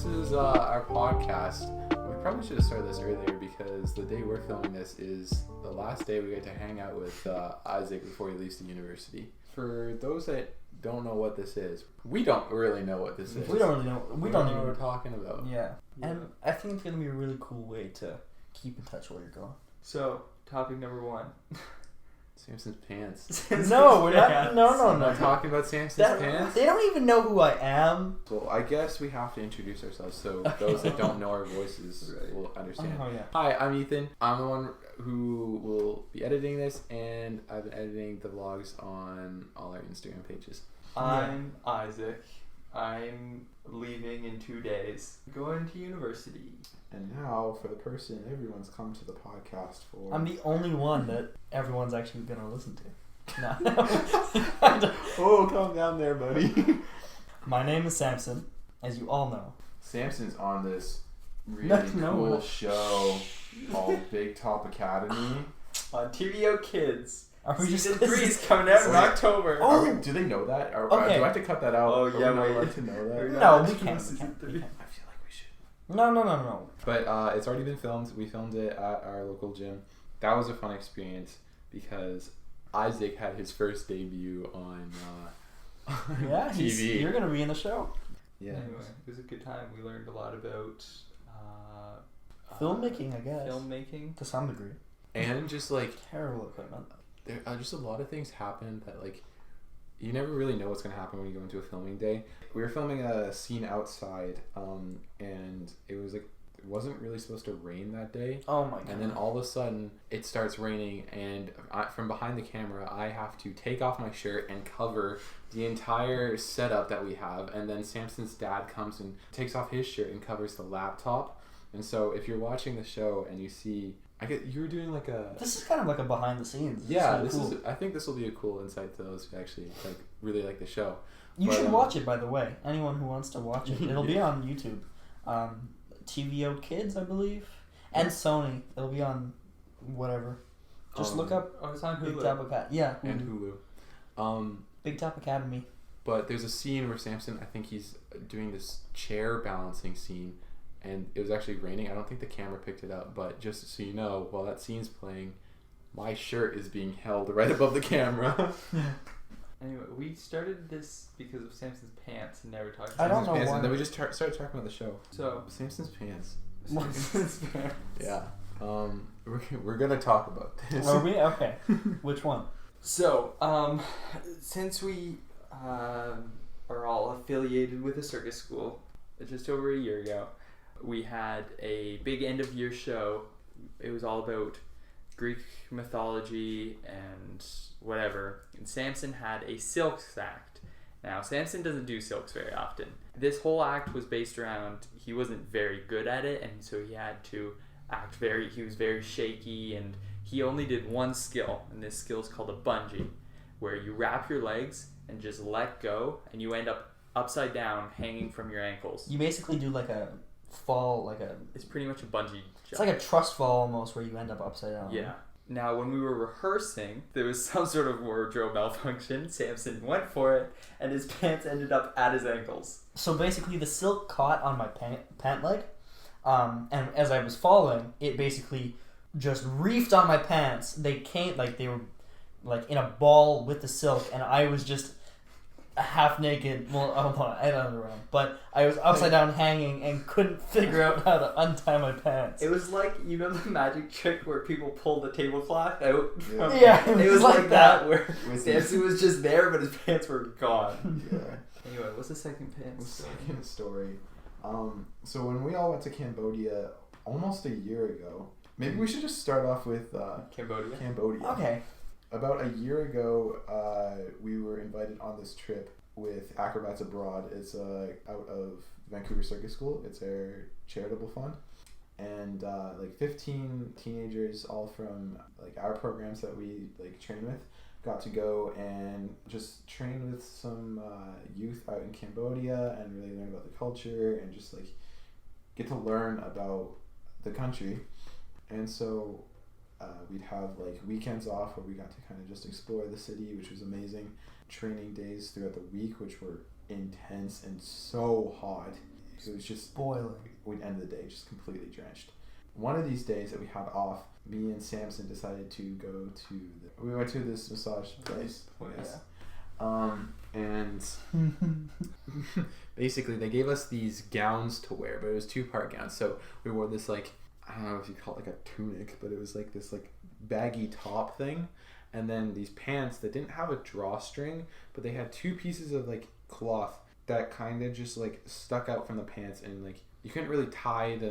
this is our podcast. We probably should have started this earlier because the day we're filming this is the last day we get to hang out with Isaac before he leaves to university. For those that don't know what this is, we don't really know what this is. We don't really know. We don't know what we're talking about. Yeah. And I think it's going to be a really cool way to keep in touch while you're gone. So, topic number 1. Samson's pants. No, we're not. No. We're not talking about Samson's pants. They don't even know who I am. Well, I guess we have to introduce ourselves so those that don't know our voices will understand. Oh, yeah. Hi, I'm Ethan. I'm the one who will be editing this, and I've been editing the vlogs on all our Instagram pages. I'm Isaac. I'm leaving in 2 days. Going to university. And now, for the person everyone's come to the podcast for... I'm the only one that everyone's actually going to listen to. No. Oh, calm down there, buddy. My name is Samson, as you all know. Samson's on this really cool show called Big Top Academy. On TVO Kids. Are we Season 3 is coming out in October. Oh! Do they know that? Or, Okay. do I have to cut that out? Oh, Are we yeah, not wait. allowed to know that? No, we Season can't. three. I feel like we should. No. But it's already been filmed. We filmed it at our local gym. That was a fun experience because Isaac had his first debut on Yeah, TV. you're going to be in the show. Yeah. Anyway, it was a good time. We learned a lot about Filmmaking, I guess. Filmmaking. To some degree. And just like Terrible equipment. there are just a lot of things happen that like you never really know what's going to happen when you go into a filming day. We were filming a scene outside and it wasn't really supposed to rain that day. Oh my god. And then all of a sudden it starts raining, and from behind the camera I have to take off my shirt and cover the entire setup that we have, and then Samson's dad comes and takes off his shirt and covers the laptop. And so if you're watching the show and you see, you were doing like a... This is kind of like a behind the scenes. Yeah, this is cool. I think this will be a cool insight to those who actually really like the show. You should watch it, by the way. Anyone who wants to watch it. It'll be on YouTube. TVO Kids, I believe. And Sony. It'll be on whatever. Just look up Oh, it's on Big Hulu. Top Academy. Yeah. And Hulu. Big Top Academy. But there's a scene where Samson, I think he's doing this chair balancing scene, and it was actually raining. I don't think the camera picked it up, but just so you know, while that scene's playing, my shirt is being held right above the camera. Anyway, we started this because of Samson's pants and never talked I about don't know Pants, why. and then we just started talking about the show. So, Samson's pants. Samson's pants. Yeah. We're gonna talk about this. Are we? Okay. Which one? So, since we are all affiliated with a circus school, just over a year ago, we had a big end of year show. It was all about Greek mythology and whatever. And Samson had a silks act. Now, Samson doesn't do silks very often. This whole act was based around he wasn't very good at it, and so he had to he was very shaky, and he only did one skill, and this skill is called a bungee, where you wrap your legs and just let go, and you end up upside down hanging from your ankles. You basically do like a fall, It's pretty much a bungee jump. It's like a trust fall almost, where you end up upside down. Yeah. Now, when we were rehearsing, there was some sort of wardrobe malfunction. Samson went for it, and his pants ended up at his ankles. So basically, the silk caught on my pant leg, and as I was falling, it basically just reefed on my pants. They were like in a ball with the silk, and I was just half naked. Well, I don't know, but I was upside down hanging and couldn't figure out how to untie my pants. It was like, you know the magic trick where people pull the tablecloth out? Yeah, It was like that, where With Samson was just there, but his pants were gone. Yeah. Anyway, what's the second pants? Second story. So when we all went to Cambodia almost a year ago, maybe we should just start off with Cambodia. Okay. About a year ago, we were invited on this trip with Acrobats Abroad. It's out of Vancouver Circus School. It's our charitable fund. And 15 teenagers, all from our programs that we train with, got to go and just train with some youth out in Cambodia and really learn about the culture and just get to learn about the country. And so we'd have weekends off where we got to kind of just explore the city, which was amazing. Training days throughout the week, which were intense and so hot. it was just boiling. we'd end the day just completely drenched. One of these days that we had off, me and Samson decided to go to we went to this massage place. Yes. And basically they gave us these gowns to wear, but it was 2-part gowns. So we wore this like, I don't know if you call it like a tunic, but it was like this like baggy top thing, and then these pants that didn't have a drawstring, but they had 2 pieces of like cloth that kind of just like stuck out from the pants, and like you couldn't really tie It's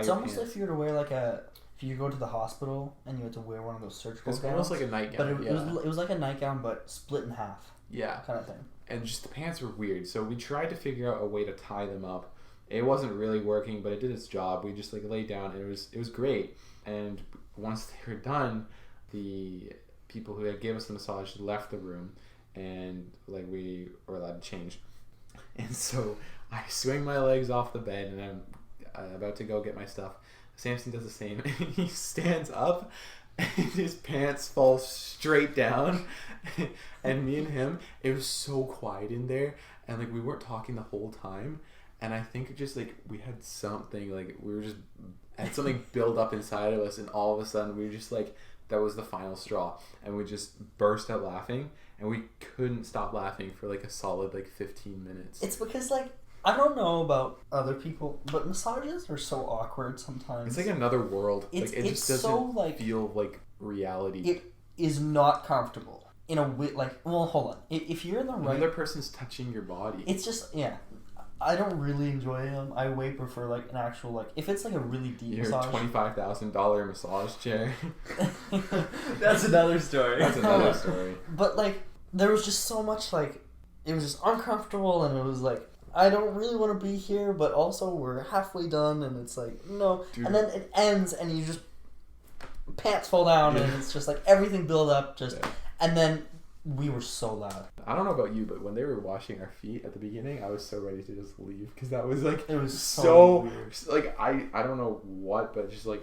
your almost pants. like if you were to wear like if you go to the hospital and you had to wear one of those surgical It's gowns. almost like a nightgown. But it was like a nightgown, but split in half. Yeah. Kind of thing. And just the pants were weird, so we tried to figure out a way to tie them up. It wasn't really working, but it did its job. We just like laid down, and it was great. And once they were done, the people who had gave us the massage left the room, and like we were allowed to change. And so I swing my legs off the bed, and I'm about to go get my stuff. Samson does the same, and he stands up, and his pants fall straight down. And me and him, it was so quiet in there, and like we weren't talking the whole time. And I think just like we had something, like we were just had something build up inside of us, and all of a sudden we were just like, that was the final straw, and we just burst out laughing, and we couldn't stop laughing for like a solid like 15 minutes. It's because like, I don't know about other people, but massages are so awkward sometimes. It's like another world. It's, like, it it's just doesn't so like feel like reality. it is not comfortable in a way. Like, well, hold on. If you're in the right, Another person's touching your body. it's just I don't really enjoy them. I way prefer like an actual like if it's like a really deep Your massage. $25,000 massage chair. That's another story. That's another story. But like there was just so much like it was just uncomfortable, and it was like I don't really want to be here, but also we're halfway done, and it's like no. Dude. And then it ends, and you just pants fall down, and it's just like everything build up, just and then we were so loud. I don't know about you, but when they were washing our feet at the beginning, I was so ready to just leave, because that was like It was so weird. like I don't know what, but just like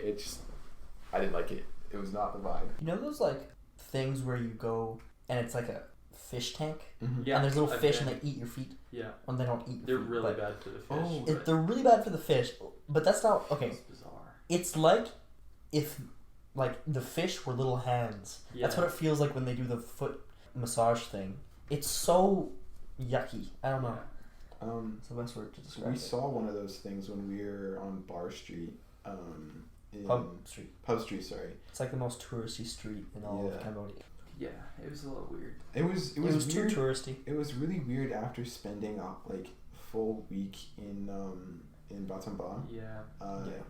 I didn't like it. It was not the vibe. You know those like things where you go and it's like a fish tank, Yeah, and there's little I've fish been- and they eat your feet. Yeah, Well, they don't eat your they're feet, really but bad for the fish. Oh, but they're really bad for the fish, but that's not okay. it's bizarre. It's like if like the fish were little hands. Yeah. That's what it feels like when they do the foot massage thing. It's so yucky. I don't know. It's the best word to describe We it. saw one of those things when we were on Bar Street. In Pub Street. Pub Street, sorry. It's like the most touristy street in all of Cambodia. Yeah, it was a little weird. It was Too weird. touristy. It was really weird after spending like full week in Battambang. Yeah.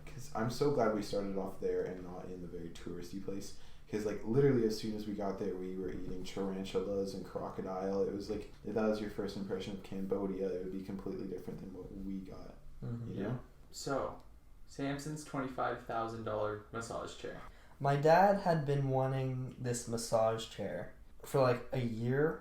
Because I'm so glad we started off there and not in the very touristy place. Because like literally as soon as we got there, we were eating tarantulas and crocodile. It was like if that was your first impression of Cambodia, it would be completely different than what we got. Mm-hmm. You know? So, Samson's $25,000 massage chair. My dad had been wanting this massage chair for like a year,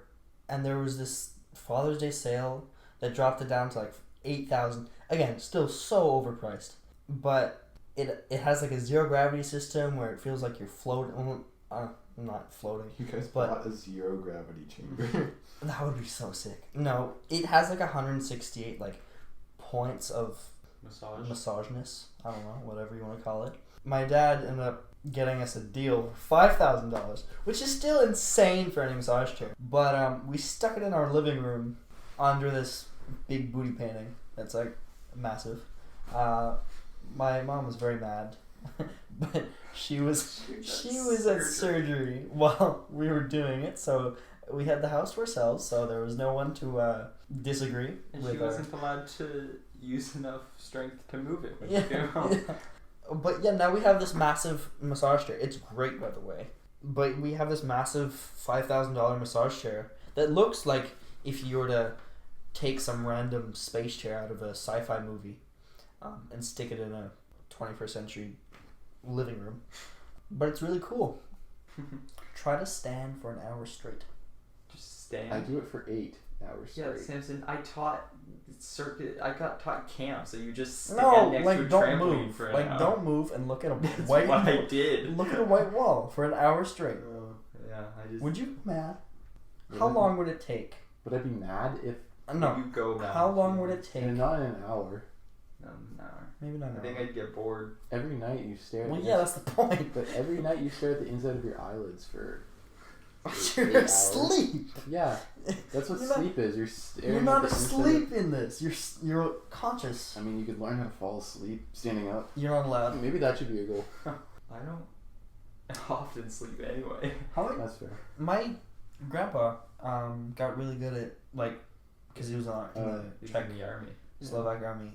and there was this Father's Day sale that dropped it down to like $8,000. Again, still so overpriced, but it has like a zero gravity system where it feels like you're floating. Not floating. You guys But- bought a zero gravity chamber. That would be so sick. No, it has like 168 like points of massageness. I don't know, whatever you want to call it. My dad ended up getting us a deal for $5,000, which is still insane for any massage chair. But we stuck it in our living room under this big booty painting that's like massive. My mom was very mad, but she was at surgery while we were doing it, so we had the house to ourselves, so there was no one to disagree And with she our... wasn't allowed to use enough strength to move it when Yeah, she came home. yeah. But yeah, now we have this massive massage chair. It's great, by the way. But we have this massive $5,000 massage chair that looks like if you were to take some random space chair out of a sci-fi movie and stick it in a 21st century living room. But it's really cool. Try to stand for an hour straight. Just stand. I do it for 8 hours Yeah, straight. Samson, I taught circuit. I got taught camp, so you just stand No, next like to a don't trampoline move. for an Like hour. don't move and look at a That's white what I wall. did. Look at a white wall for an hour straight. Yeah, I just. Would you be mad? Would How I be- long would it take? Would I be mad if No. You go now. How long would it take? not in an hour? an hour. Maybe not. I think I'd get bored. Every night you stare. Well, at yeah, that's the point. But every night you stare at the inside of your eyelids for. You're 8 hours. asleep. Yeah, that's what You're not- sleep is. You're staring. You're at not the inside asleep in this. You're conscious. I mean, you could learn how to fall asleep standing up. You're not allowed. Maybe that should be a goal. I don't often sleep anyway. That's fair. My grandpa got really good at because he was on in the He's Czech in the army. Slovak army.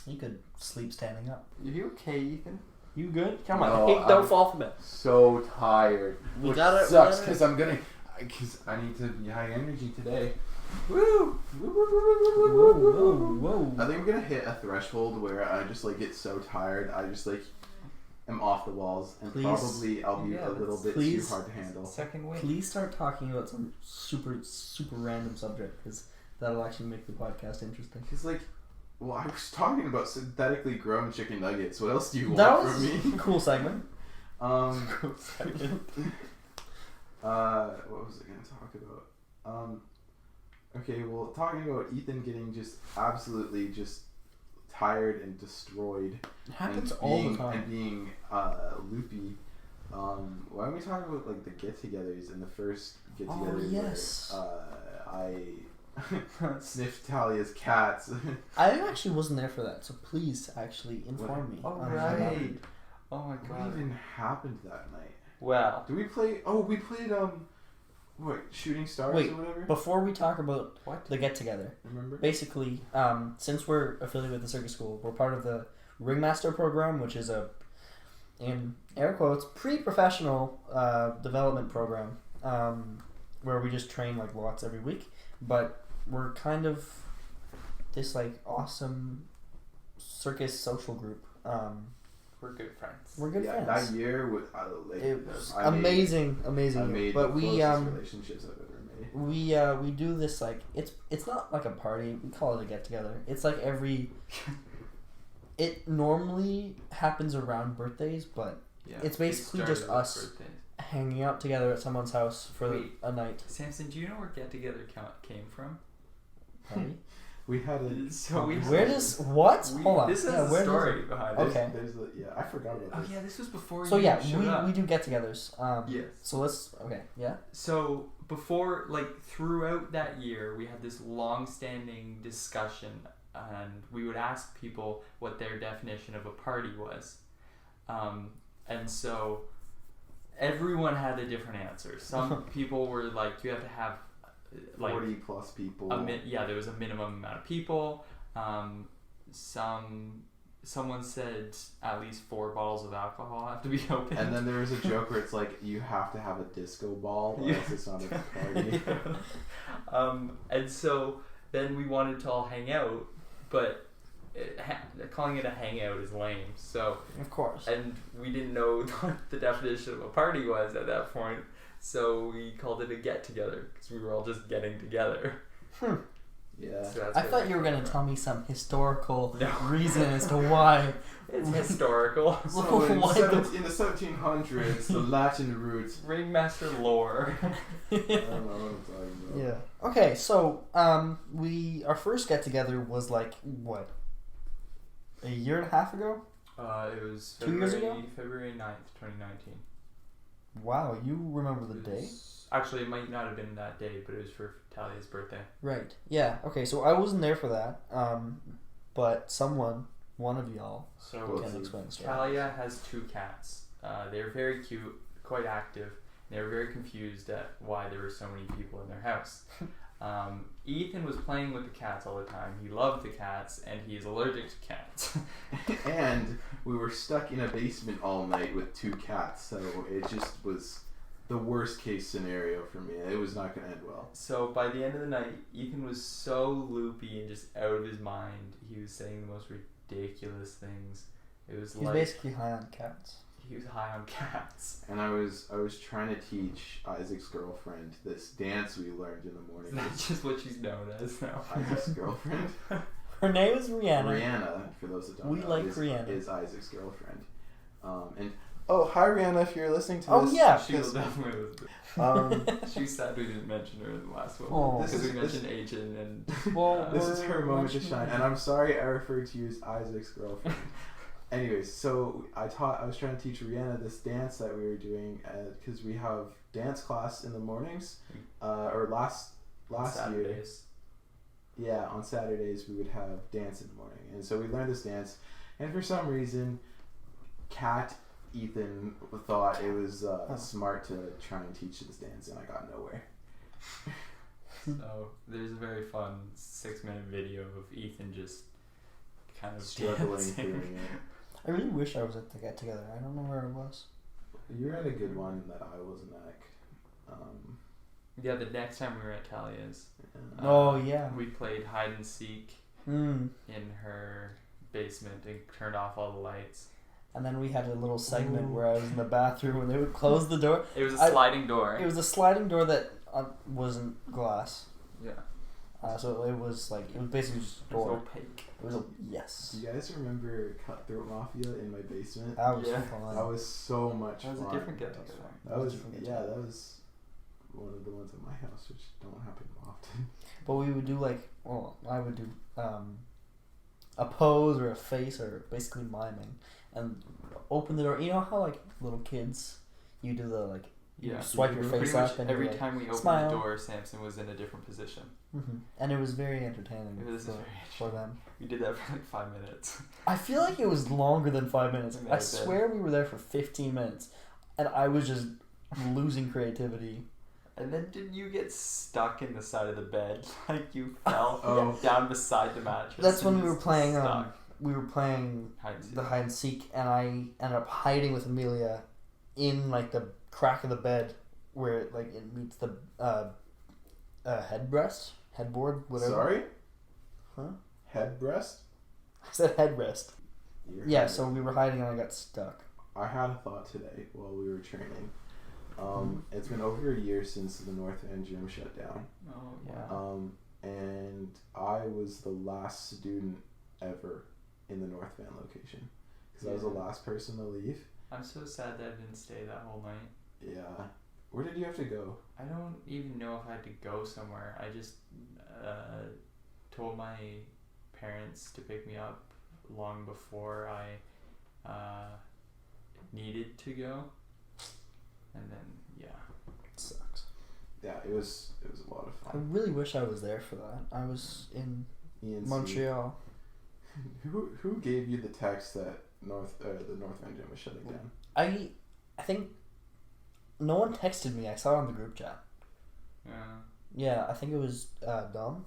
He could sleep standing up. Are you okay, Ethan? You good? Come No, on, don't I'm fall from it. So tired. We Which gotta- we sucks gotta- because I need to be high energy today. Woo! Whoa. I think I'm gonna hit a threshold where I just get so tired. I just am off the walls, and Please. probably I'll be a little bit too Please. hard to handle. Second win. Please start talking about some super random subject because that'll actually make the podcast interesting. Cause well, I was talking about synthetically grown chicken nuggets. What else do you That want was from me? a cool segment. What was I gonna talk about? Okay, well, talking about Ethan getting just absolutely just tired and destroyed. It happens and all being, the time. And being loopy. Why don't we talk about the get-togethers and the first get-together? Oh, yes. Where, I sniffed Talia's cats. I actually wasn't there for that, so please actually inform me. Oh, on right. what happened. Oh my What god. even happened that night? Well, Did we play? Oh, we played what, Shooting Stars Wait, or whatever. Before we talk about what? the get together, Remember? basically, since we're affiliated with the circus school, we're part of the Ringmaster program, which is a, in air quotes, pre-professional development program, where we just train lots every week. But we're kind of this awesome circus social group. We're good friends. We're good Yeah, friends. that year was It was I made- amazing. I year. made But the we closest relationships I've ever made. we do this it's not like a party. We call it a get together. It's every. It normally happens around birthdays, but Yeah. it's basically It just started with us birthdays. hanging out together at someone's house for Wait. a night. Samson, do you know where Get Together came from? Party. We had a. So we- Where does what? Hold on. This is Yeah, the where does story behind it. Okay. I forgot about Oh this. yeah, this was before So you yeah, showed up. we do get-togethers. Yes. So let's yeah. So before, throughout that year, we had this long-standing discussion, and we would ask people what their definition of a party was, and so everyone had a different answer. Some people were like, you have to have 40 plus people. there was a minimum amount of people. Someone said at least 4 bottles of alcohol have to be opened. And then there was a joke where it's you have to have a disco ball, or else it's not a party. And so then we wanted to all hang out, but calling it a hangout is lame. So, Of course. and we didn't know what the definition of a party was at that point, so we called it a get together because we were all just getting together. Yeah. So that's I where thought that you were came gonna from. tell me some historical No. reason as to why. It's historical. So in, Why the- in the 1700s, the Latin roots. Ringmaster lore. I don't know what I'm talking about. Yeah. Okay, so our first get together was what? A year and a half ago? It was 2 years ago? February 9th, 2019. Wow, you remember the It day? was- Actually, it might not have been that day, but it was for Talia's birthday. Right. Yeah. Okay, so I wasn't there for that. But one of y'all So can explain the story. Talia has 2 cats. They're very cute, quite active. They were very confused at why there were so many people in their house. Ethan was playing with the cats all the time. He loved the cats, and he is allergic to cats. And we were stuck in a basement all night with 2 cats, so it just was the worst case scenario for me. It was not going to end well. So by the end of the night, Ethan was so loopy and just out of his mind. He was saying the most ridiculous things. It was He's like basically high on cats. he was high on cats. And I was trying to teach Isaac's girlfriend this dance we learned in the morning. That's just what she's known as now. Isaac's girlfriend? Her name is Rihanna. Rihanna, for those that don't We know, like is, Rihanna. is Isaac's girlfriend. And Oh, hi Rihanna, if you're listening to Oh, this. yeah. She will definitely listen. She's sad we didn't mention her in the last one. Oh. Because we This mentioned Agent and... Well, This is her moment to mentioning- shine, and I'm sorry I referred to you as Isaac's girlfriend. Anyways, so I was trying to teach Rihanna this dance that we were doing because we have dance class in the mornings, or last year. Saturdays. Yeah, on Saturdays we would have dance in the morning, and so we learned this dance, and for some reason, Ethan thought it was smart to try and teach this dance, and I got nowhere. So there's a very fun 6-minute video of Ethan just kind of Struggling dancing. doing it. I really wish I was at the get together. I don't know where it was. You were at a good one that I wasn't at. Yeah, the next time we were at Talia's, Oh, yeah. we played hide and seek Mm. in her basement and turned off all the lights. And then we had a little segment Ooh. where I was in the bathroom and they would close the door. It was a I- sliding door. It was a sliding door that wasn't glass. Yeah. So it was basically just a It was door. opaque. It was yes. Do you guys remember Cutthroat Mafia in my basement? That was Yeah. fun. That was so much That was fun. a different get together. That was different yeah, get-together. that was one of the ones at my house, which don't happen often. But we would do I would do a pose or a face or basically miming and open the door. You know how little kids, you do the you Yeah. swipe your Pretty face much up and every you're time we opened smile. the door, Samson was in a different position. and it was very entertaining It was for, very for them. We did that for like 5 minutes. I feel like it was longer than 5 minutes. It may I have been. swear we were there for 15 minutes, and I was just losing creativity. And then didn't you get stuck in the side of the bed? Like you fell Oh. down beside the mattress. That's when and we were just playing. stuck. We were playing Hide and seek. the hide and seek, and I ended up hiding with Amelia in the crack of the bed where it meets the headboard, whatever. Sorry? Huh? Head breast? I said headrest. You're Yeah, hiding. so we were hiding and I got stuck. I had a thought today while we were training. It's been over a year since the North End gym shut down. Oh yeah. And I was the last student ever in the North Van location because I was the Yeah. last person to leave. I'm so sad that I didn't stay that whole night. Yeah. Where did you have to go? I don't even know if I had to go somewhere. I just told my parents to pick me up long before I needed to go, and then It sucks. Yeah, it was a lot of I fun. really wish I was there for that. I was in ENC. Montreal. Who gave you the text that the North Van gym was shutting down? I think no one texted me. I saw it on the group chat. Yeah, I think it was Dom.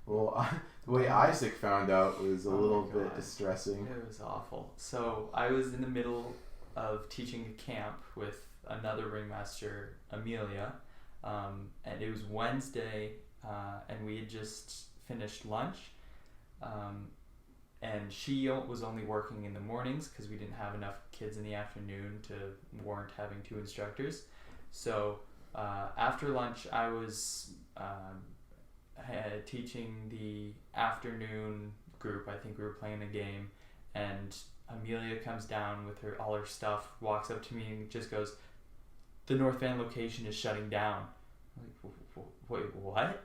Well, the way Isaac found out was a Oh my little bit God. distressing. It was awful. So I was in the middle of teaching a camp with another ringmaster, Amelia, and it was Wednesday, and we had just finished lunch, and she was only working in the mornings because we didn't have enough kids in the afternoon to warrant having 2 instructors. So after lunch, I was teaching the afternoon group. I think we were playing a game, and Amelia comes down with all her stuff, walks up to me and just goes, "The North Van location is shutting down." I'm like, "Wait, what?"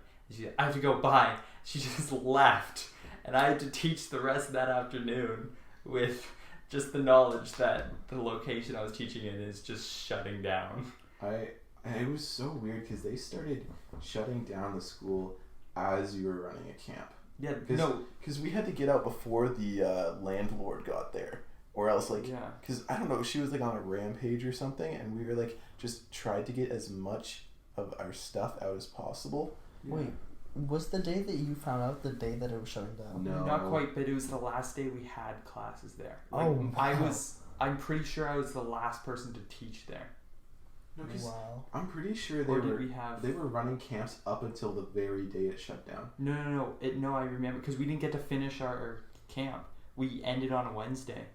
I have to go by. She just left, and I had to teach the rest of that afternoon with just the knowledge that the location I was teaching in is just shutting down. It was so weird because they started shutting down the school as you were running a camp. Yeah, Because we had to get out before the landlord got there, or else yeah. because I don't know, she was on a rampage or something, and we were just tried to get as much of our stuff out as possible. Wait, was the day that you found out the day that it was shutting down? No. Not quite, but it was the last day we had classes there. Oh, wow. I'm pretty sure I was the last person to teach there. No, 'cause Wow. I'm pretty sure Or did we have... they were running camps up until the very day it shut down. No, I remember, because we didn't get to finish our camp. We ended on a Wednesday,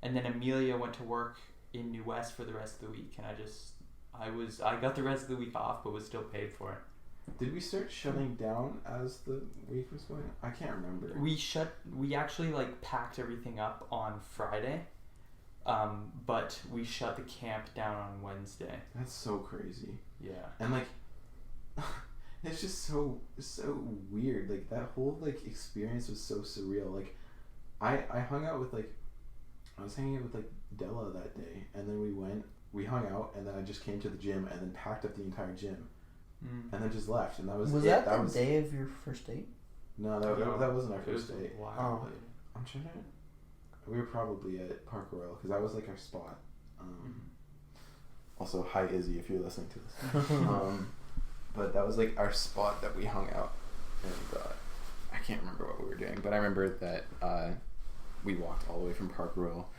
and then Amelia went to work in New West for the rest of the week, and I got the rest of the week off, but was still paid for it. Did we start shutting down as the week was going? I can't remember. We actually packed everything up on Friday, But we shut the camp down on Wednesday. That's so crazy. Yeah. And like, it's just so weird. Like that whole like experience was so surreal. Like, I hung out with like, I was hanging out with like Della that day, and then we hung out, and then I just came to the gym and then packed up the entire gym, and then just left, and that was it. That the day of your first date? No, that wasn't our first date. Wow. I'm trying to. We were probably at Park Royal because that was like our spot. Also, hi Izzy if you're listening to this. But that was like our spot that we hung out, and I can't remember what we were doing, but I remember that we walked all the way from Park Royal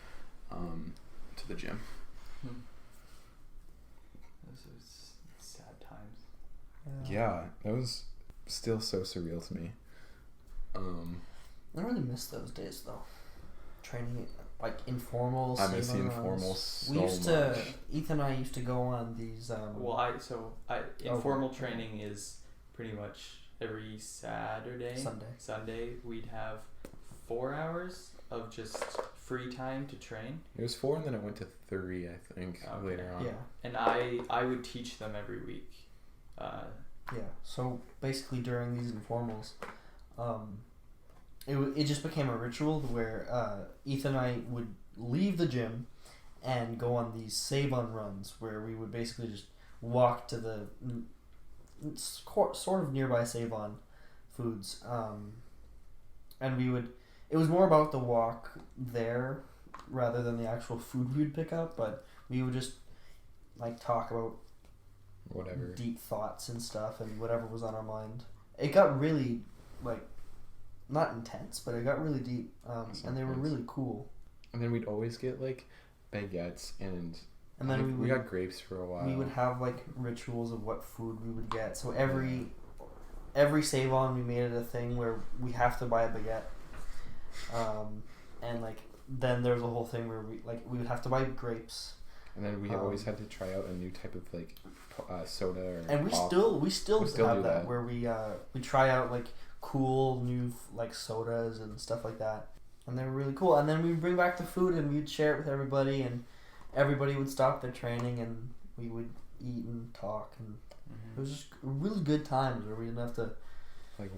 to the gym. Those are sad times. Yeah, that was still so surreal to me. I really miss those days though. Training like informal. I miss the save-on informal runs. so We used much. to. Ethan and I used to go on these. Informal training is pretty much every Saturday. Sunday we'd have 4 hours of just free time to train. It was 4, and then it went to 3, I think, later on. Yeah. And I would teach them every week. Yeah. So basically, during these informals, it just became a ritual where Ethan and I would leave the gym and go on these save-on runs where we would basically just walk to the sort of nearby save-on foods, and we would. It was more about the walk there rather than the actual food we would pick up, but we would just like talk about Whatever. deep thoughts and stuff and whatever was on our mind. It got really like not intense, but it got really deep, and they were really cool. And then we'd always get like baguettes, and then we got grapes for a while. We would have like rituals of what food we would get. So every save on, we made it a thing where we have to buy a baguette, and like then there was a whole thing where we would have to buy grapes. And then we always had to try out a new type of like soda or and we pop. still still have do that that. where we try out like cool new like sodas and stuff like that, and they were really cool. And then we'd bring back the food and we'd share it with everybody, and everybody would stop their training and we would eat and talk, and it was just really good times where we didn't have to like.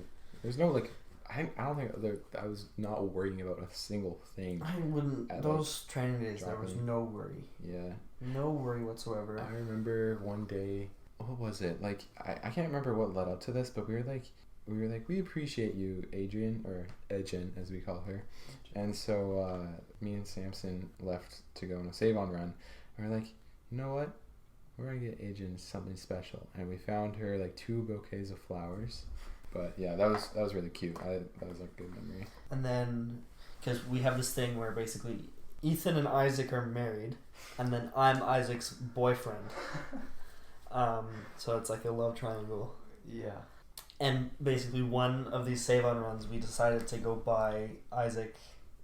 There's no like. I don't think I was not worrying about a single thing. I wouldn't. At, Those training days, there was dropping. no worry. Yeah. No worry whatsoever. I remember one day. What was it? Like I can't remember what led up to this, but we were like we appreciate you, Adrian, or Edgen as we call her. And so me and Samson left to go on a save on run. And we're like, you know what? We're gonna get Adrian something special, and we found her like 2 bouquets of flowers. But yeah, that was really cute. That was a good memory. And then, because we have this thing where basically Ethan and Isaac are married, and then I'm Isaac's boyfriend. So it's like a love triangle. Yeah. And basically, one of these save-on runs, we decided to go buy Isaac,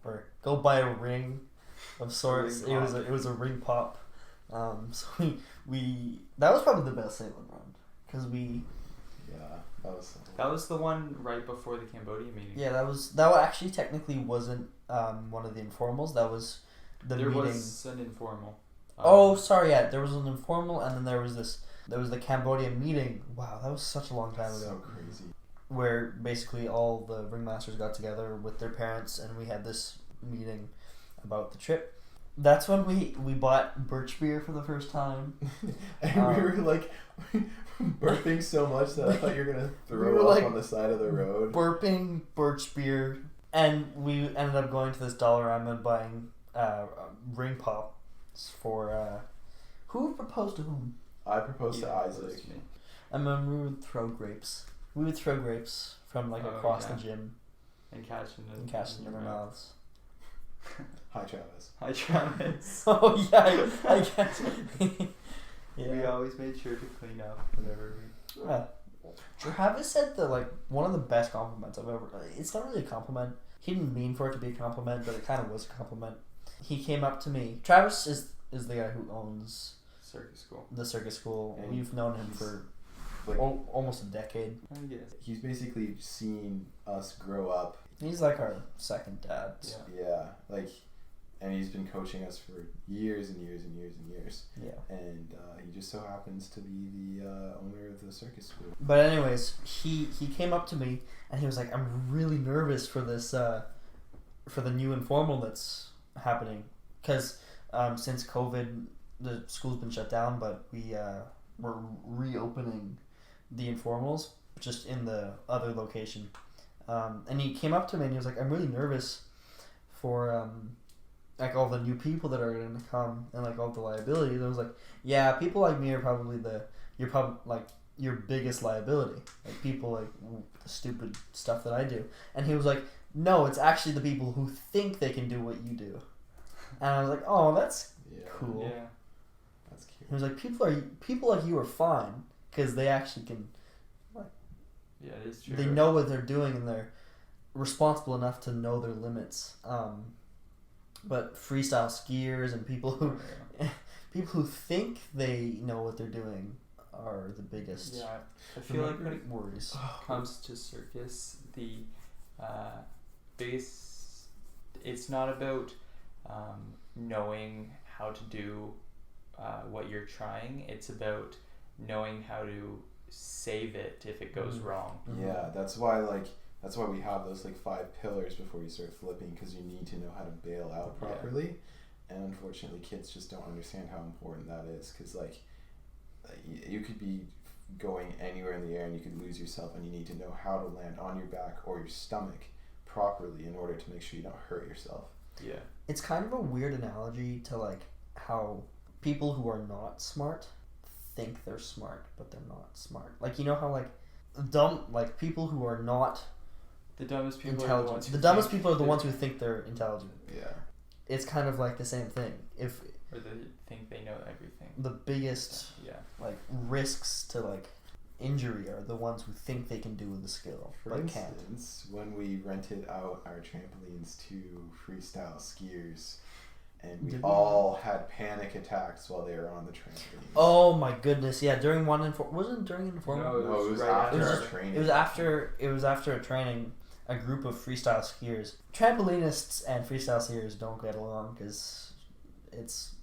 or go buy a ring of sorts. It was a ring pop. So we that was probably the best save-on run because we. Yeah, that was the one right before the Cambodia meeting. Yeah, that actually technically wasn't one of the informals. That was the meeting. There was an informal. There was an informal, and then there was the Cambodia meeting. Wow, that was such a long time ago. So crazy. Where basically all the ringmasters got together with their parents, and we had this meeting about the trip. That's when we bought birch beer for the first time. And we were like burping so much that I thought you were gonna throw up like, on the side of the road. Burping birch beer, and we ended up going to this Dollarama and buying ring pops for who proposed to whom? I proposed to Isaac. And then we would throw grapes. We would throw grapes from like across the gym and catch in their mouths. Hi, Travis. Hi, Travis. Oh yeah, I guess. Yeah. We always made sure to clean up whenever we. Yeah. Travis said one of the best compliments I've ever. It's not really a compliment. He didn't mean for it to be a compliment, but it kind of was a compliment. He came up to me. Travis is the guy who owns circus school. The circus school. And we've known him for like almost a decade. I guess. He's basically seen us grow up. He's like our second dad. Yeah, like and he's been coaching us for years and years and years and years. Yeah. And he just so happens to be the owner of the circus school. But anyways, he came up to me and he was like, "I'm really nervous for this for the new informal that's happening, because since COVID, the school's been shut down, but we're reopening the informals just in the other location." And he came up to me and he was like, "I'm really nervous for like all the new people that are going to come and like all the liability." And I was like, "Yeah, people like me are probably your biggest liability. Like people like the stupid stuff that I do." And he was like, "No, it's actually the people who think they can do what you do." And I was like, "Oh, that's cool." Yeah. That's cute. He was like, people like you are fine because they actually can. Yeah, it is true. They know what they're doing and they're responsible enough to know their limits. But freestyle skiers and people who think they know what they're doing are the biggest. Yeah, I feel like when it worries. comes to circus, the biggest, it's not about knowing how to do what you're trying. It's about knowing how to save it if it goes wrong. Yeah, that's why we have those like 5 pillars before you start flipping, because you need to know how to bail out properly. And unfortunately, kids just don't understand how important that is, because like you could be going anywhere in the air and you could lose yourself, and you need to know how to land on your back or your stomach properly in order to make sure you don't hurt yourself. Yeah. It's kind of a weird analogy to like how people who are not smart think they're smart, but they're not smart. Like, you know how like people who are not The dumbest people intelligent. are the ones who The dumbest think people are the they're- ones who think they're intelligent. Yeah. It's kind of like the same thing. If Or they think they know everything. the biggest Yeah. like risks to like injury are the ones who think they can do with the skill For but can't. instance, when we rented out our trampolines to freestyle skiers, and we Did we? all had panic attacks while they were on the trampolines. Oh my goodness! Yeah, during wasn't during informal. No, No, it was right after after. our training. It was after a training. A group of freestyle skiers, trampolinists, and freestyle skiers don't get along because it's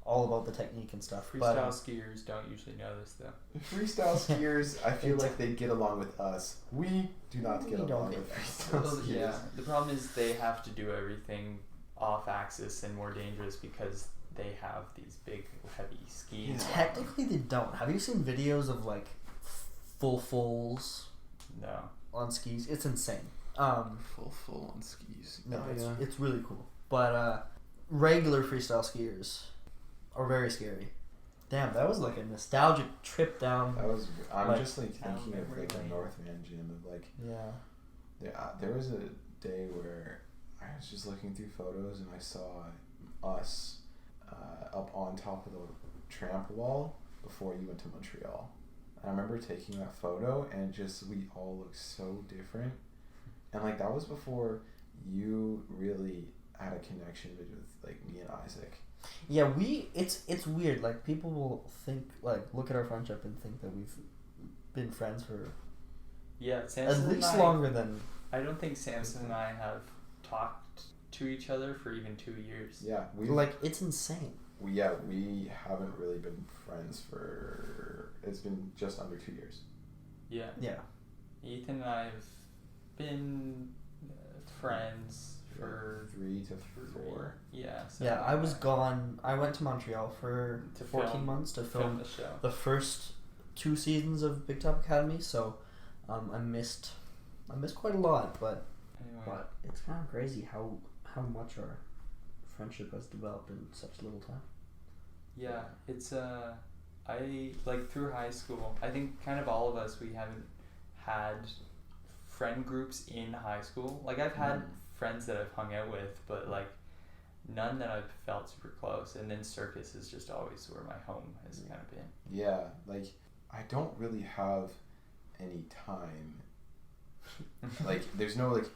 all about the technique and stuff. Freestyle skiers don't usually know this though. Freestyle skiers, I feel like they get along with us. We do not get We don't along get with freestyle freestyle skiers. Yeah. The problem is they have to do everything off axis and more dangerous because they have these big heavy skis. Yeah. Technically, they don't. Have you seen videos of like fulls No. on skis? It's insane. Full on skis. No, Yeah. it's really cool. But regular freestyle skiers are very scary. Damn, that was like a nostalgic trip down. I'm Like, just like thinking of memory like a lane. Northman gym of like Yeah. there was a day where I was just looking through photos and I saw us up on top of the tramp wall before you went to Montreal. I remember taking that photo and just we all looked so different, and like that was before you really had a connection with like me and Isaac. Yeah, it's weird. Like people will think look at our friendship and think that we've been friends for Yeah, at Samson least and I, longer than. I don't think Samson and I have talked to each other for even 2 years. Yeah, we It's insane. we haven't really been friends for, it's been just under 2 years. Yeah. Yeah. Ethan and I have been friends for 3 to 4. Yeah. So Yeah, I was gone. I went to Montreal for To 14 film- months to film film the show. the first 2 seasons of Big Top Academy. So, I missed quite a lot, but Anyway. it's kind of crazy how much our friendship has developed in such little time. Yeah, it's I like through high school. I think kind of all of us, we haven't had friend groups in high school. Like I've had friends that I've hung out with, but like none that I've felt super close. And then circus is just always where my home has kind of been. Yeah, like I don't really have any time. Like there's no like,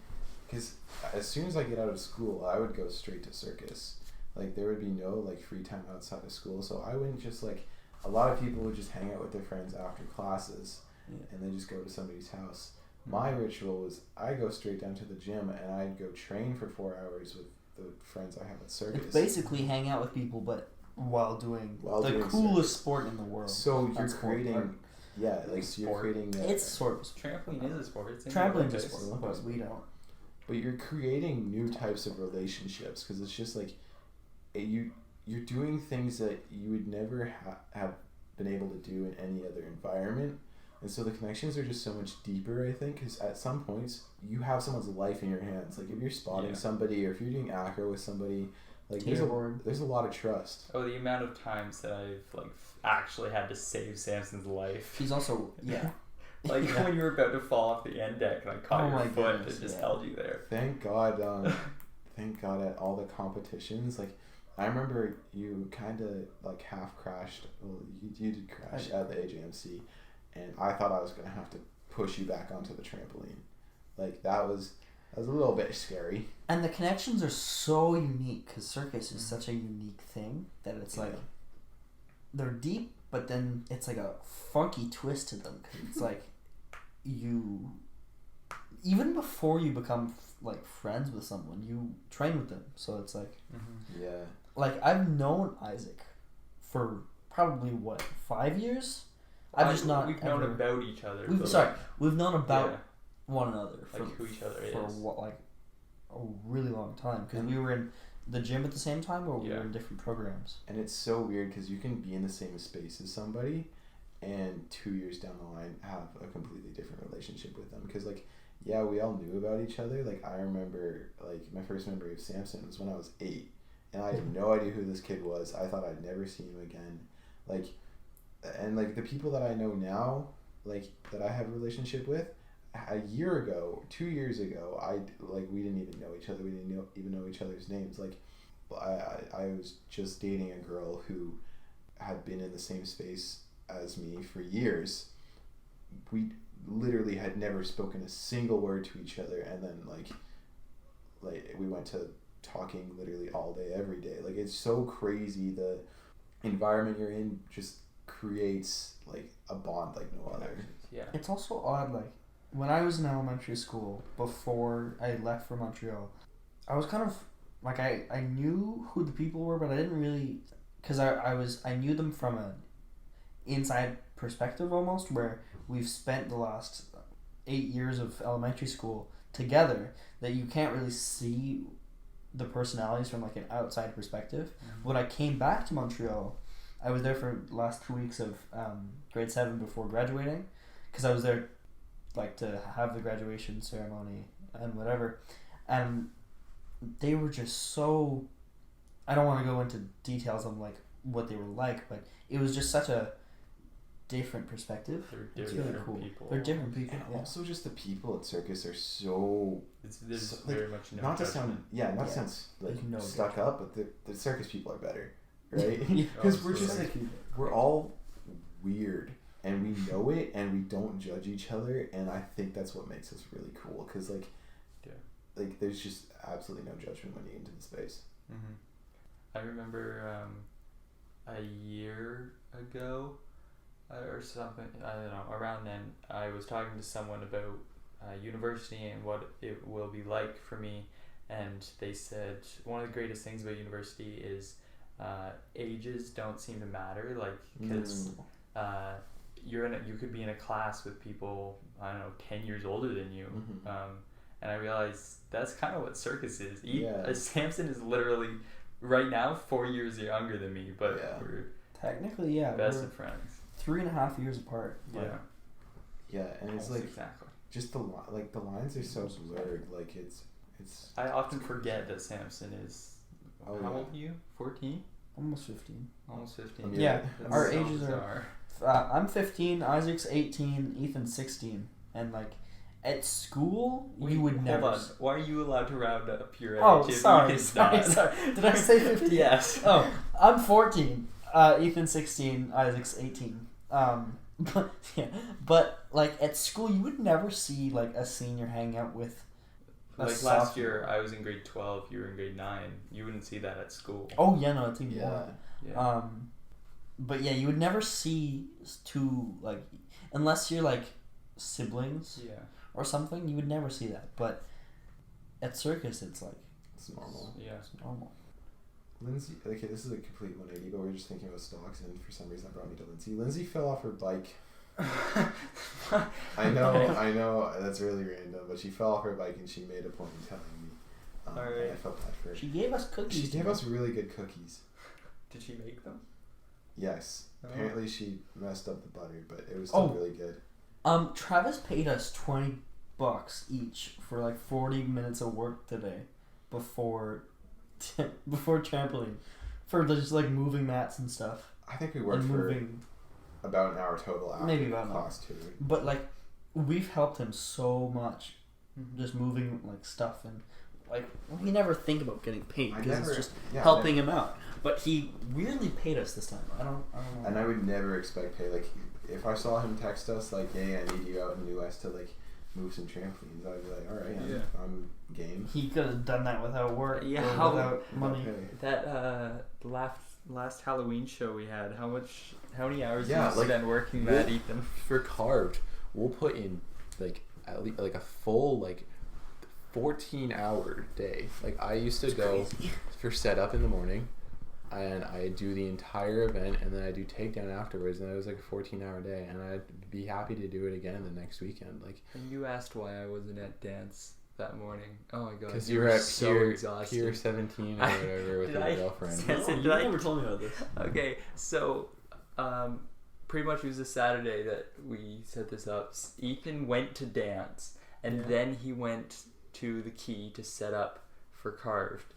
because as soon as I get out of school, I would go straight to circus. Like there would be no like free time outside of school, so I wouldn't just like. A lot of people would just hang out with their friends after classes, and then just go to somebody's house. My ritual was I go straight down to the gym and I'd go train for 4 hours with the friends I have at circus. It's basically hang out with people, but while doing the coolest sport in the world. So you're creating, so you're creating. It's sort of Trampoline is a sport. It's trampoline is a sport, but we don't. But you're creating new types of relationships because it's just like, you're doing things that you would never have been able to do in any other environment. And so the connections are just so much deeper, I think, because at some points you have someone's life in your hands. Like if you're spotting somebody, or if you're doing acro with somebody, like there's a lot of trust. Oh, the amount of times that I've actually had to save Samson's life. He's also when you were about to fall off the end deck and I caught your foot and just held you there. Thank God. Thank God at all the competitions. Like I remember you kind of half crashed. Well, you did crash at the AJMC. And I thought I was going to have to push you back onto the trampoline. Like, that was a little bit scary. And the connections are so unique, because circus is such a unique thing that it's they're deep, but then it's like a funky twist to them. Because it's like, even before you become, friends with someone, you train with them. So it's like... Mm-hmm. Yeah. Like, I've known Isaac for probably, 5 years? We've known about each other. We've known about one another for who each other is for a really long time, because we were in the gym at the same time, or we were in different programs. And it's so weird because you can be in the same space as somebody, and 2 years down the line have a completely different relationship with them. Because we all knew about each other. Like I remember, my first memory of Samson was when I was 8, and I had no idea who this kid was. I thought I'd never see him again. And the people that I know now, that I have a relationship with, a year ago, 2 years ago, we didn't even know each other. We didn't even know each other's names. I was just dating a girl who had been in the same space as me for years. We literally had never spoken a single word to each other, and then we went to talking literally all day, every day. It's so crazy. The environment you're in just creates a bond like no other. Yeah. It's also odd, when I was in elementary school, before I left for Montreal, I was kind of I knew who the people were, but I didn't really, because I knew them from an inside perspective almost, where we've spent the last 8 years of elementary school together, that you can't really see the personalities from an outside perspective. Mm-hmm. When I came back to Montreal, I was there for the last 2 weeks of grade 7 before graduating, because I was there to have the graduation ceremony and whatever, and they were just so, I don't want to go into details on what they were like, but it was just such a different perspective. They're it's different really cool. people. They're different people. And also just the people at circus are so... There's very much no not judgment. to sound stuck up, but the circus people are better, right? Because we're just we're all weird, and we know it, and we don't judge each other, and I think that's what makes us really cool, because there's just absolutely no judgment when you get into the space. Mm-hmm. I remember a year ago or something, I don't know, around then, I was talking to someone about university and what it will be like for me, and they said one of the greatest things about university is ages don't seem to matter, because you could be in a class with people, I don't know, 10 years older than you. Mm-hmm. And I realized that's kind of what circus is. Samson is literally right now 4 years younger than me, but we're technically best of friends. 3.5 years apart. Yeah, and it's exactly. Just the lines are so blurred. It's. I often forget that Samson is. How old are you? 14. Almost 15. Almost 15. Yeah, our ages are. I'm 15. Isaac's 18. Ethan's 16. And at school, you would never. Hold on. Why are you allowed to round up your age? Oh, sorry. Did I say 15? Yes. Oh, I'm 14. Ethan's 16. Isaac's 18. But at school, you would never see a senior hang out with. Last year, I was in grade 12. You were in grade 9. You wouldn't see that at school. Oh yeah, no, it's even more. Yeah. But yeah, you would never see two unless you're siblings. Yeah. Or something, you would never see that. But at circus, it's It's normal. Yeah. It's normal. Lindsay, okay, this is a complete 180, but we were just thinking about stocks, and for some reason that brought me to Lindsay. Lindsay fell off her bike. I know, that's really random, but she fell off her bike and she made a point in telling me. And I felt bad for her. She gave us cookies. She gave us really good cookies. Did she make them? Yes. Oh. Apparently she messed up the butter, but it was still really good. Travis paid us $20 each for like 40 minutes of work today before trampoline, for just like moving mats and stuff. I think we worked for about an hour total after maybe about class too. But like, we've helped him so much, just moving like stuff, and like we never think about getting paid because it's just helping him out. But he weirdly paid us this time. I don't know. And I would never expect pay. Like, if I saw him text us like, "Hey, I need you out in the US to like move some trampolines," I'd be like, "All right, I'm game." He could have done that without work, Yeah, or without money. Okay. That last Halloween show we had, how many hours did Yeah, you like, spend working that, Ethan? For carved, we'll put in like at least like a full like 14-hour day. Like I used to go for setup in the morning, and I do the entire event, and then I do takedown afterwards, and it was like a 14-hour day, and I'd be happy to do it again the next weekend. Like, And you asked why I wasn't at dance that morning. Oh my god! because you were at so exhausted. Pier 17 or whatever with your girlfriend. Yes, No, did you I- never told me about this. Okay, so pretty much it was a Saturday that we set this up. Ethan went to dance, and then he went to the Key to set up for carved,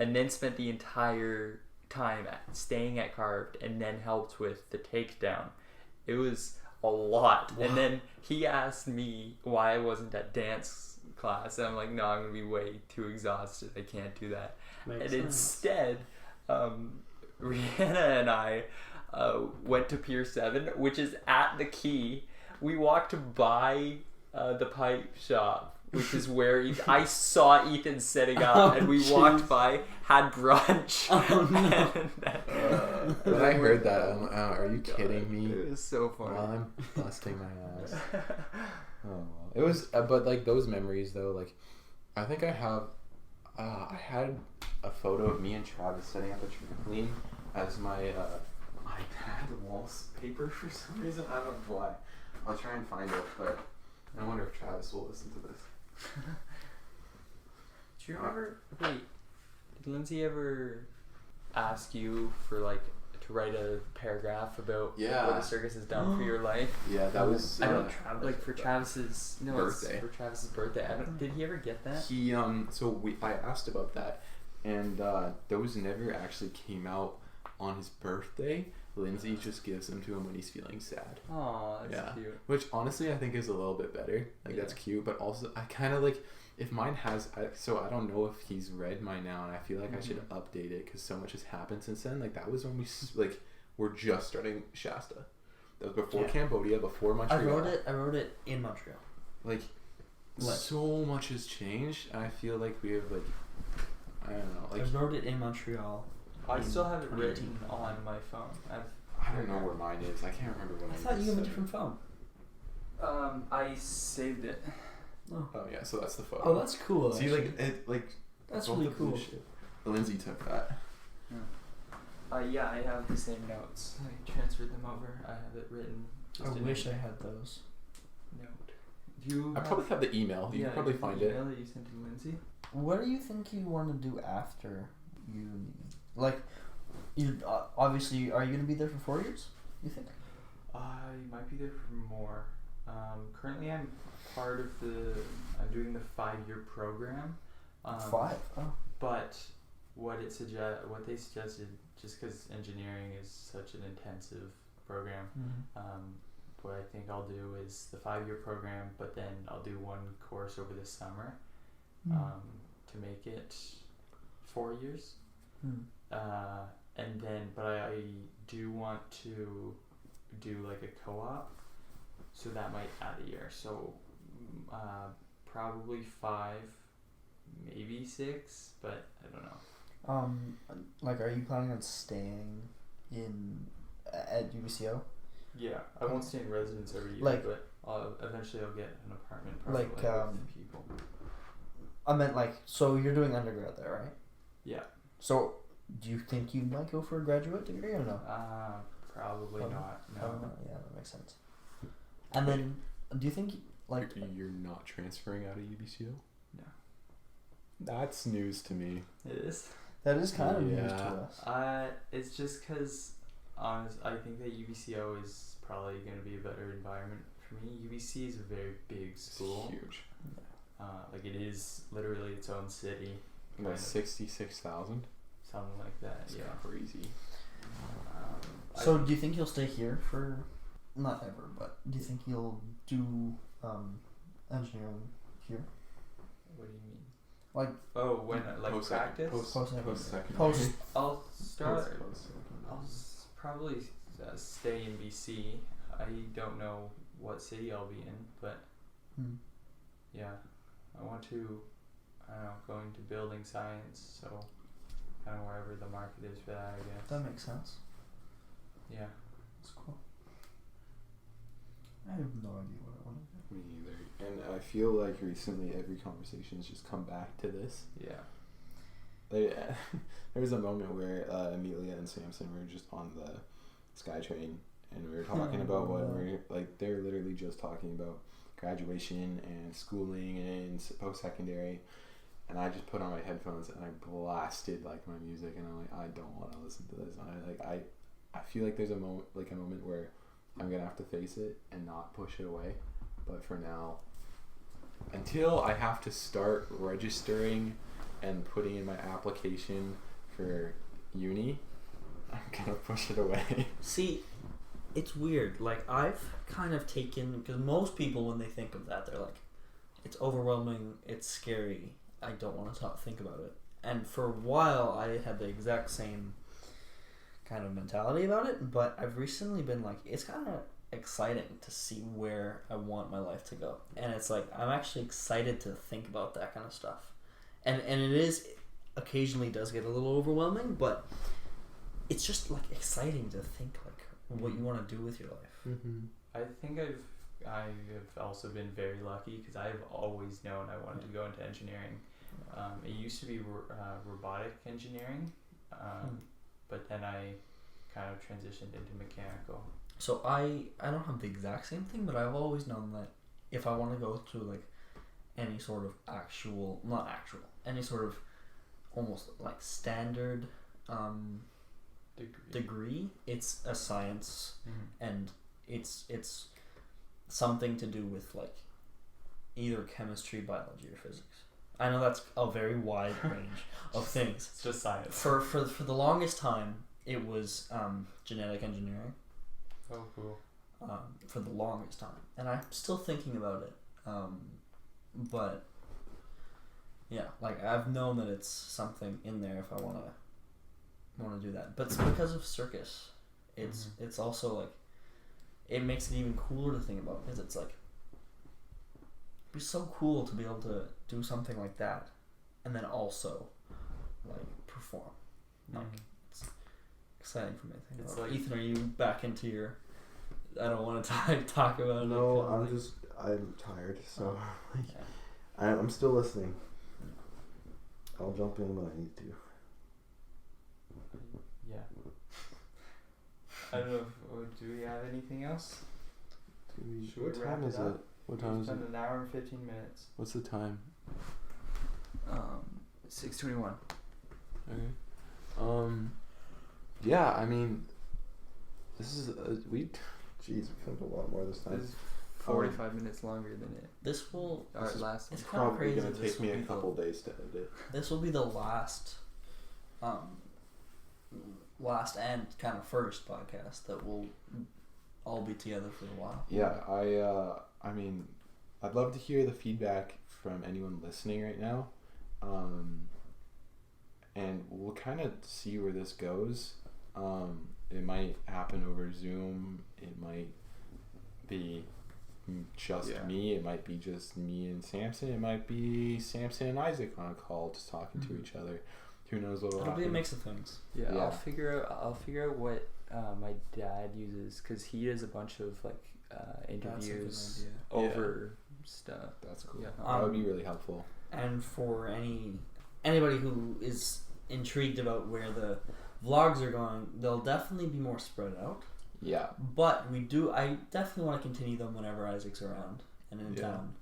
and then spent the entire time staying at carved, and then helped with the takedown. It was a lot. Wow. And then he asked me why I wasn't at dance class, and I'm like, no, I'm gonna be way too exhausted, I can't do that. Makes And sense. instead, Rihanna and I went to Pier 7, which is at the Key. We walked by the pipe shop, which is where I saw Ethan setting up, and we walked by, had brunch. Oh, no. When I heard that, I'm like, oh, are you kidding me? It was so funny. While I'm busting my ass. Oh, well. It was, but like those memories though, like I think I have, I had a photo of me and Travis setting up a trampoline as my iPad wallpaper for some reason. I don't know why. I'll try and find it, but I wonder if Travis will listen to this. Do you ever did Lindsay ever ask you for like to write a paragraph about what the circus has done for your life? Yeah, that was I don't like for Travis's birthday. For Travis's birthday. Did he ever get that? He I asked about that, and those never actually came out on his birthday. Lindsay just gives them to him when he's feeling sad. Oh, that's cute. Which honestly I think is a little bit better. Like that's cute, but also I kind of like if mine has. So I don't know if he's read mine now, and I feel like I should update it because so much has happened since then. Like that was when we like were just starting Shasta. That was before Cambodia, before Montreal. I wrote it in Montreal. Like so much has changed, and I feel like we have like I don't know. Like I wrote it in Montreal. I still have it written on my phone. I don't know where mine is. I can't remember what I thought you had a different phone. I saved it. Oh. Oh yeah, so that's the photo. Oh, that's cool. See, actually. like it, like That's both really of them cool. shit. Lindsay took that. Yeah, I have the same notes. I transferred them over. I have it written. I wish I had those. Note. You I probably have the email. You can probably find it. Email that you sent to Lindsay. What do you think you want to do after uni? Like, you obviously, are you going to be there for 4 years? You think? I might be there for more. Currently, I'm part of I'm doing the 5-year program. 5. Oh. But what they suggested, just because engineering is such an intensive program, what I think I'll do is the 5-year program, but then I'll do one course over the summer, to make it 4 years. And then, but I do want to do like a co-op, so that might add a year. So probably 5, maybe 6, but I don't know. Like, are you planning on staying at UBCO? Yeah, I won't stay in residence every year, Like, but eventually I'll get an apartment probably like, with people. I meant like, so you're doing undergrad there, right? Yeah. So do you think you might go for a graduate degree or no? Probably not. No. Yeah, that makes sense. And then, do you think like you're not transferring out of UBCO? No. That's news to me. It is. that is kind of news to us? It's just because I think that UBCO is probably going to be a better environment for me. UBC is a very big school. It's huge. Like it is literally its own city. Like 66,000. Something like that. That's yeah. crazy. So do you think you'll stay here for, not ever, but do you think you'll do engineering here? What do you mean? Like when practice? Post. I'll start. Probably stay in BC. I don't know what city I'll be in, but yeah, I want to. I don't know, go into building science, so kind of wherever the market is for that, I guess. That makes sense. Yeah. That's cool. I have no idea what I want to do. Me either. And I feel like recently every conversation has just come back to this. Yeah. There was a moment where Amelia and Samson were just on the SkyTrain and we were talking about what we're like. They're literally just talking about graduation and schooling and post-secondary, and I just put on my headphones and I blasted like my music and I'm like, I don't want to listen to this. And I feel like there's a moment where I'm gonna have to face it and not push it away. But for now, until I have to start registering and putting in my application for uni, I'm gonna push it away. See, it's weird. Like, I've kind of taken, because most people, when they think of that, they're like, it's overwhelming, it's scary, I don't want to think about it. And for a while, I had the exact same kind of mentality about it, but I've recently been like, it's kind of exciting to see where I want my life to go. And it's like, I'm actually excited to think about that kind of stuff. And it is, occasionally does get a little overwhelming, but it's just like exciting to think like what you want to do with your life. Mm-hmm. I think I have also been very lucky because I've always known I wanted to go into engineering. It used to be robotic engineering, but then I kind of transitioned into mechanical. So I don't have the exact same thing, but I've always known that if I want to go to like any sort of any sort of almost like standard degree, it's a science, and it's something to do with like either chemistry, biology, or physics. I know that's a very wide range of things. It's just science. For the longest time, it was genetic engineering. Oh, cool. For the longest time, and I'm still thinking about it. But yeah, like I've known that it's something in there if I want to do that. But it's because of circus. It's also like it makes it even cooler to think about because it's like it'd be so cool to be able to do something like that and then also like perform. Like it's exciting for me to think about. Like, Ethan, are you back into your? I don't want to talk about it. No, I'm tired, so I'm still listening. I'll jump in when I need to. Yeah. I don't know. Do we have anything else? What time is it? What time is it? An hour and 15 minutes. What's the time? 6:21. Okay. Yeah, I mean, this is Jeez, we filmed a lot more this time. This is 45 minutes longer than it. This will. Our last. It's kind of probably crazy. gonna take me a couple days to edit. This will be the last and kind of first podcast that we'll all be together for a while. Yeah, I mean, I'd love to hear the feedback from anyone listening right now, and we'll kind of see where this goes. It might happen over Zoom. It might be just me. It might be just me and Samson. It might be Samson and Isaac on a call just talking to each other. Who knows what will happen? It'll be a mix of things. Yeah. I'll figure out what my dad uses because he does a bunch of like interviews over stuff. That's cool. Yeah. That would be really helpful. And for anybody who is intrigued about where the vlogs are going, they'll definitely be more spread out. Yeah. But I definitely want to continue them whenever Isaac's around and in town.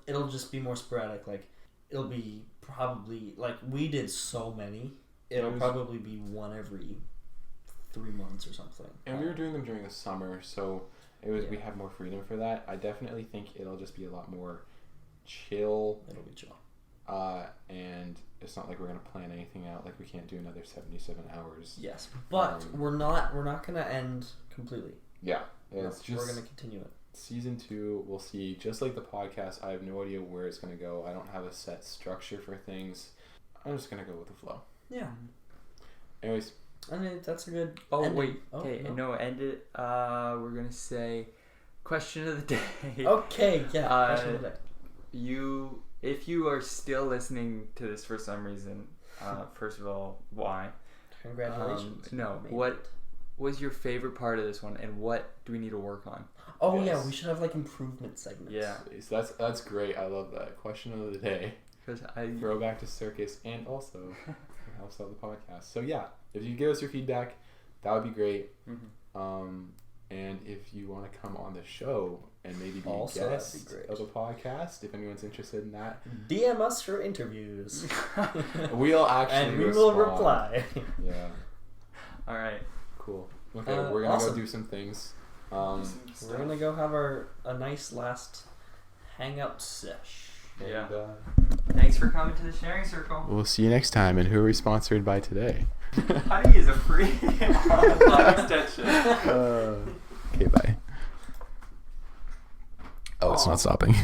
It'll just be more sporadic. Like, it'll be probably, like, we did so many. It'll probably be one every 3 months or something. And we were doing them during the summer, so we had more freedom for that. I definitely think it'll just be a lot more chill. It'll be chill. And it's not like we're gonna plan anything out. Like, we can't do another 77 hours. Yes, but we're not gonna end completely. Yeah, it's just we're gonna continue it. Season 2, we'll see. Just like the podcast, I have no idea where it's gonna go. I don't have a set structure for things. I'm just gonna go with the flow. Yeah. Anyways, I mean, that's a good. Oh ending. wait, okay, end it. We're gonna say question of the day. Okay, yeah. Question of the day. If you are still listening to this for some reason, first of all, why? Congratulations. What was your favorite part of this one, and what do we need to work on? Oh yeah, we should have like improvement segments. Yeah, so that's great. I love that question of the day. Because throwback to circus, and also helps out the podcast. So yeah, if you give us your feedback, that would be great. Mm-hmm. And if you want to come on the show and maybe be also, a guest of a podcast, if anyone's interested in that, DM us for interviews. We'll actually and we will reply. Yeah. All right. Cool. Okay, we're gonna go do some things. We're gonna go have a nice last hangout sesh. Yeah. Thanks for coming to the sharing circle. We'll see you next time. And who are we sponsored by today? Honey is a free extension. Okay, bye. Oh, it's not stopping.